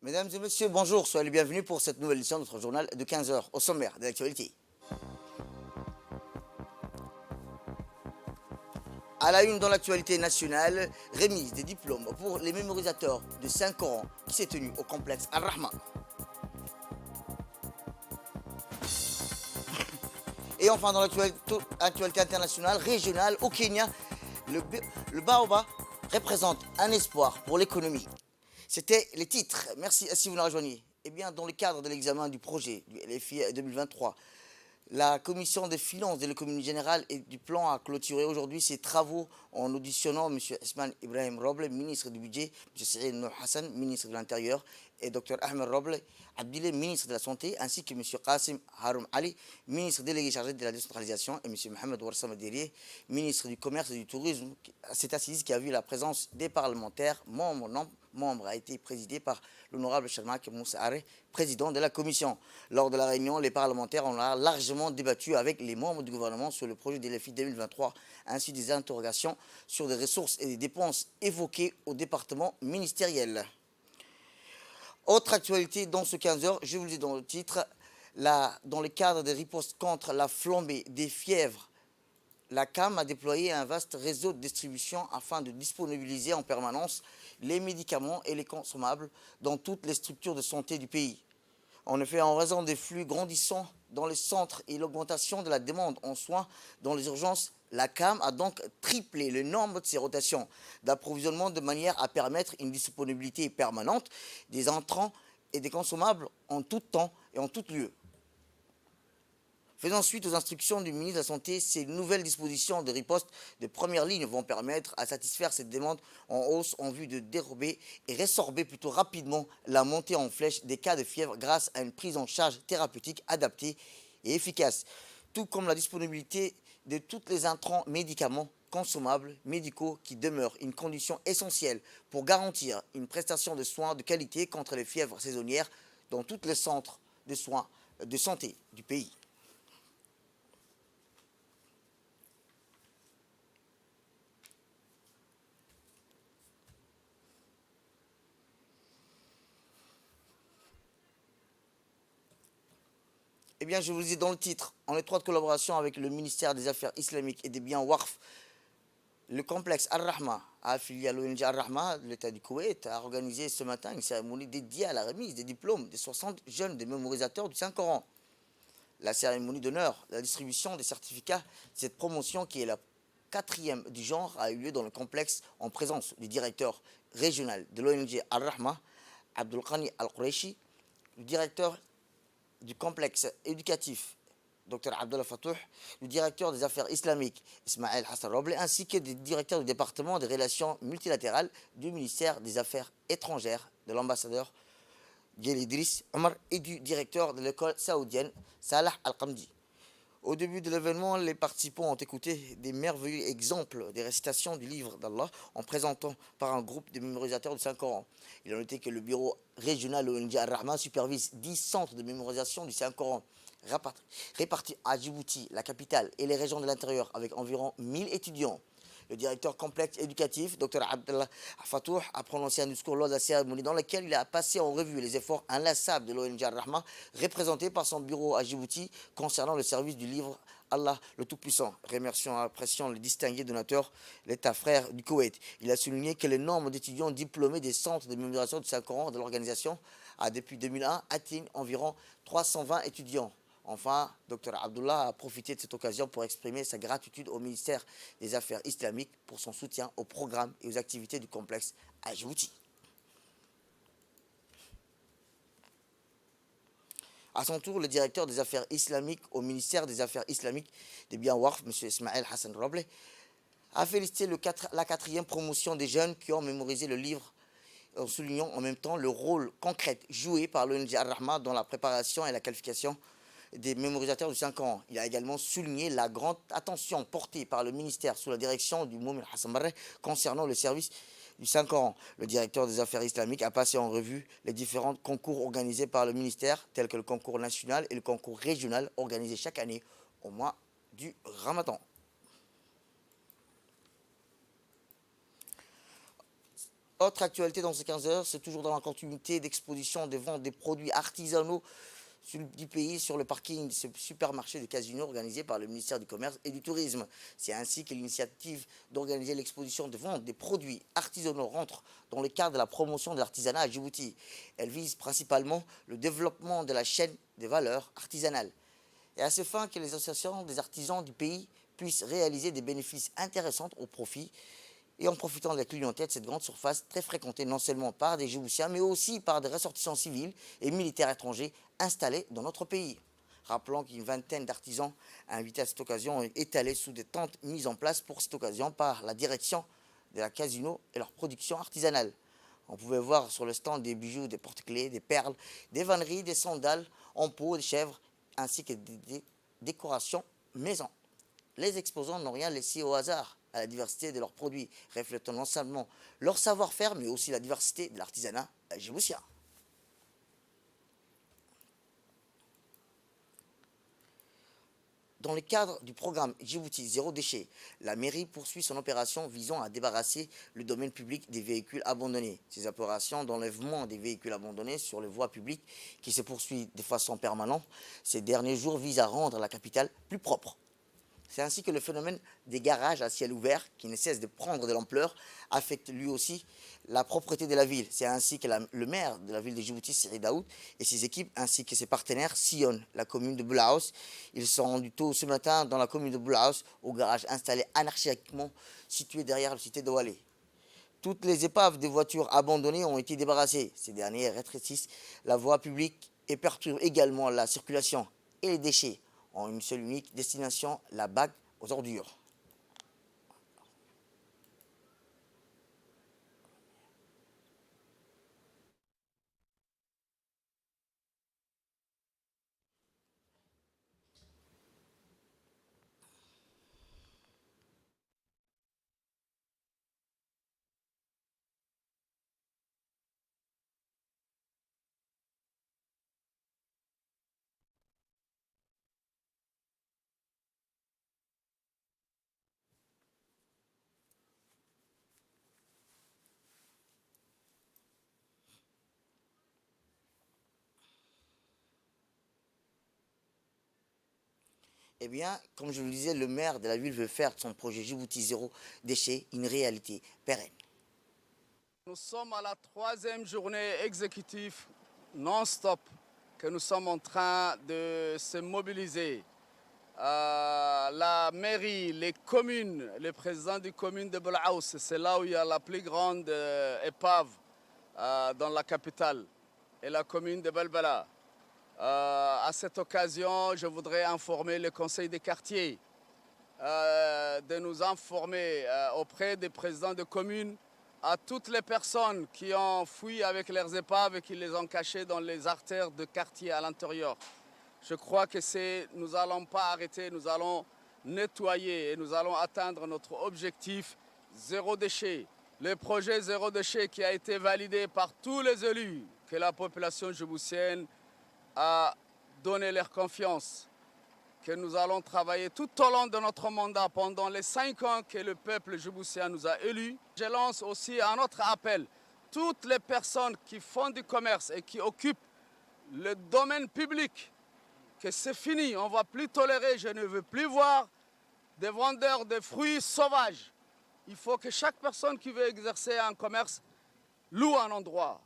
Mesdames et messieurs, bonjour, soyez les bienvenus pour cette nouvelle édition de notre journal de 15 heures au sommaire de l'actualité. À la une dans l'actualité nationale, remise des diplômes pour les mémorisateurs de 5 ans qui s'est tenue au complexe Al-Rahma. Et enfin dans l'actualité internationale, régionale, au Kenya, le baobab représente un espoir pour l'économie. C'était les titres. Merci si vous nous rejoignez. Eh bien, dans le cadre de l'examen du projet du LFI 2023, la commission des finances de l'économie générale et du plan a clôturé aujourd'hui ses travaux en auditionnant M. Ismail Ibrahim Roble, ministre du budget, M. Saïd Nour Hassan, ministre de l'Intérieur, et Dr Ahmed Roble Abdile, ministre de la Santé, ainsi que M. Qassim Haroum Ali, ministre délégué chargé de la décentralisation, et M. Mohamed Warsam Dirié, ministre du Commerce et du Tourisme. Cette assise qui a vu la présence des parlementaires, membre a été présidé par l'honorable Shalmak Moussa Aré, président de la commission. Lors de la réunion, les parlementaires ont largement débattu avec les membres du gouvernement sur le projet de l'EFI 2023, ainsi des interrogations sur des ressources et des dépenses évoquées au département ministériel. Autre actualité dans ce 15 heures, je vous le dis dans le titre, dans le cadre des ripostes contre la flambée des fièvres, la CAM a déployé un vaste réseau de distribution afin de disponibiliser en permanence les médicaments et les consommables dans toutes les structures de santé du pays. En effet, en raison des flux grandissants dans les centres et l'augmentation de la demande en soins dans les urgences, la CAM a donc triplé le nombre de ses rotations d'approvisionnement de manière à permettre une disponibilité permanente des entrants et des consommables en tout temps et en tout lieu. Faisant suite aux instructions du ministre de la Santé, ces nouvelles dispositions de riposte de première ligne vont permettre à satisfaire cette demande en hausse en vue de dérober et résorber plutôt rapidement la montée en flèche des cas de fièvre grâce à une prise en charge thérapeutique adaptée et efficace, tout comme la disponibilité de tous les intrants médicaments consommables médicaux qui demeurent une condition essentielle pour garantir une prestation de soins de qualité contre les fièvres saisonnières dans tous les centres de soins de santé du pays. Eh bien, je vous le dis dans le titre, en étroite collaboration avec le ministère des Affaires islamiques et des biens Waqf, le complexe Al-Rahma, affilié à l'ONG Al-Rahma de l'État du Koweït, a organisé ce matin une cérémonie dédiée à la remise des diplômes des 60 jeunes des mémorisateurs du Saint-Coran. La cérémonie d'honneur, la distribution des certificats de cette promotion qui est la 4e du genre a eu lieu dans le complexe en présence du directeur régional de l'ONG Al-Rahma, Abdul Qani Al-Quraishi, le directeur du complexe éducatif, Dr Abdullah Fatouh, le directeur des affaires islamiques, Ismail Hassan Roble, ainsi que des directeurs du département des relations multilatérales du ministère des Affaires étrangères, de l'ambassadeur Djel Idriss Omar et du directeur de l'école saoudienne, Salah Al-Qamdi. Au début de l'événement, les participants ont écouté des merveilleux exemples des récitations du livre d'Allah en présentant par un groupe de mémorisateurs du Saint-Coran. Il a noté que le bureau régional ONG Al-Rahma supervise 10 centres de mémorisation du Saint-Coran répartis à Djibouti, la capitale, et les régions de l'intérieur avec environ 1000 étudiants. Le directeur complexe éducatif, Dr Abdullah Fatouh, a prononcé un discours lors de la cérémonie dans lequel il a passé en revue les efforts inlassables de l'ONG Al-Rahma, représenté par son bureau à Djibouti, concernant le service du livre Allah le Tout-Puissant. Remerciant et appréciant le distingué donateur, l'État frère du Koweït. Il a souligné que le nombre d'étudiants diplômés des centres de mémorisation du Saint-Coran de l'organisation a depuis 2001 atteint environ 320 étudiants. Enfin, Dr Abdullah a profité de cette occasion pour exprimer sa gratitude au ministère des Affaires islamiques pour son soutien aux programmes et aux activités du complexe à Djibouti. À son tour, le directeur des Affaires islamiques au ministère des Affaires islamiques des biens Waqf, M. Ismail Hassan Roble, a félicité la 4e promotion des jeunes qui ont mémorisé le livre, en soulignant en même temps le rôle concret joué par l'ONG Al-Rahma dans la préparation et la qualification des mémorisateurs du Saint-Coran. Il a également souligné la grande attention portée par le ministère sous la direction du Moumin Hassan Barre concernant le service du Saint-Coran. Le directeur des affaires islamiques a passé en revue les différents concours organisés par le ministère, tels que le concours national et le concours régional organisé chaque année au mois du Ramadan. Autre actualité dans ces 15 heures, c'est toujours dans la continuité d'exposition de vente des produits artisanaux du pays sur le parking de ce supermarché de Casino organisé par le ministère du Commerce et du Tourisme. C'est ainsi que l'initiative d'organiser l'exposition de vente des produits artisanaux rentre dans le cadre de la promotion de l'artisanat à Djibouti. Elle vise principalement le développement de la chaîne des valeurs artisanales. Et à ce fin que les associations des artisans du pays puissent réaliser des bénéfices intéressants au profit et en profitant de la clientèle de cette grande surface très fréquentée non seulement par des Djiboutiens, mais aussi par des ressortissants civils et militaires étrangers installés dans notre pays. Rappelons qu'une vingtaine d'artisans invités à cette occasion ont étalé sous des tentes mises en place pour cette occasion par la direction de la Casino et leur production artisanale. On pouvait voir sur le stand des bijoux, des porte-clés, des perles, des vanneries, des sandales en peau, des chèvres, ainsi que des décorations maison. Les exposants n'ont rien laissé au hasard à la diversité de leurs produits, reflétant non seulement leur savoir-faire, mais aussi la diversité de l'artisanat djiboutien. Dans le cadre du programme Djibouti Zéro Déchet, la mairie poursuit son opération visant à débarrasser le domaine public des véhicules abandonnés. Ces opérations d'enlèvement des véhicules abandonnés sur les voies publiques, qui se poursuivent de façon permanente, ces derniers jours visent à rendre la capitale plus propre. C'est ainsi que le phénomène des garages à ciel ouvert, qui ne cesse de prendre de l'ampleur, affecte lui aussi la propreté de la ville. C'est ainsi que le maire de la ville de Djibouti, Siri Daoud, et ses équipes, ainsi que ses partenaires, sillonnent la commune de Boulaous. Ils sont rendus tôt ce matin dans la commune de Boulaous, au garage installé anarchiquement situé derrière la cité de Walé. Toutes les épaves des voitures abandonnées ont été débarrassées. Ces derniers rétrécissent la voie publique et perturbent également la circulation et les déchets ont une seule unique destination, la bague aux ordures. Eh bien, comme je vous le disais, le maire de la ville veut faire de son projet Djibouti Zéro Déchet une réalité pérenne. Nous sommes à la troisième journée exécutive non-stop que nous sommes en train de se mobiliser. La mairie, les communes, les présidents des communes de Boulaous, c'est là où il y a la plus grande épave dans la capitale, et la commune de Belbela. À cette occasion, je voudrais informer le conseil des quartiers de nous informer auprès des présidents de communes à toutes les personnes qui ont fui avec leurs épaves et qui les ont cachées dans les artères de quartier à l'intérieur. Je crois que nous n'allons pas arrêter, nous allons nettoyer et nous allons atteindre notre objectif zéro déchet. Le projet zéro déchet qui a été validé par tous les élus, que la population djiboutienne a donné leur confiance, que nous allons travailler tout au long de notre mandat pendant les 5 ans que le peuple djiboutien nous a élus. Je lance aussi un autre appel. Toutes les personnes qui font du commerce et qui occupent le domaine public, que c'est fini, on ne va plus tolérer, je ne veux plus voir des vendeurs de fruits sauvages. Il faut que chaque personne qui veut exercer un commerce loue un endroit.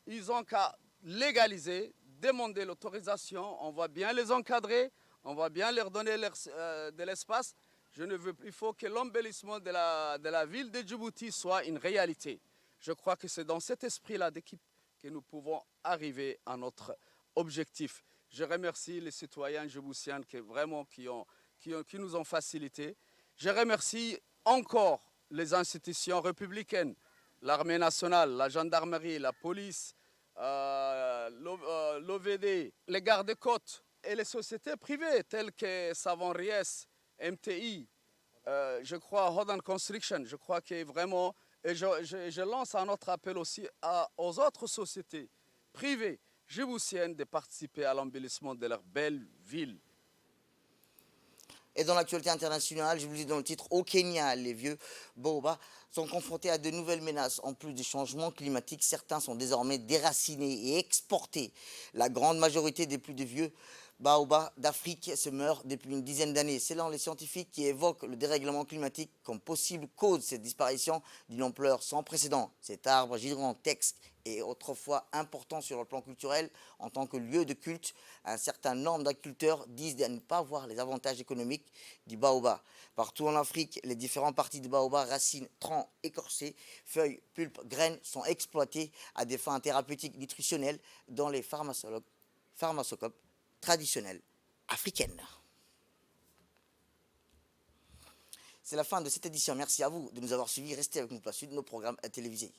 Ils ont qu'à légaliser, demander l'autorisation, on va bien les encadrer, on va bien leur donner de l'espace. Il faut que l'embellissement de la ville de Djibouti soit une réalité. Je crois que c'est dans cet esprit-là d'équipe que nous pouvons arriver à notre objectif. Je remercie les citoyens djiboutiens qui nous ont facilité. Je remercie encore les institutions républicaines, l'armée nationale, la gendarmerie, la police, l'OVD, les gardes-côtes et les sociétés privées telles que Savon Ries, MTI, je crois Hodan Construction. Je crois que vraiment, et je lance un autre appel aussi aux autres sociétés privées djiboutiennes de participer à l'embellissement de leur belle ville. Et dans l'actualité internationale, je vous dis dans le titre, au Kenya, les vieux baobabs sont confrontés à de nouvelles menaces. En plus des changements climatiques, certains sont désormais déracinés et exportés. La grande majorité des plus de vieux baobabs d'Afrique se meurent depuis une dizaine d'années. C'est là les scientifiques qui évoquent le dérèglement climatique comme possible cause de cette disparition d'une ampleur sans précédent. Cet arbre gigantesque est autrefois important sur le plan culturel en tant que lieu de culte. Un certain nombre d'agriculteurs disent de ne pas voir les avantages économiques du baobab. Partout en Afrique, les différentes parties du baobab, racines, troncs écorcés, feuilles, pulpes, graines sont exploitées à des fins thérapeutiques nutritionnelles dans les pharmacopées traditionnelles africaines. C'est la fin de cette édition. Merci à vous de nous avoir suivis. Restez avec nous pour la suite de nos programmes télévisés.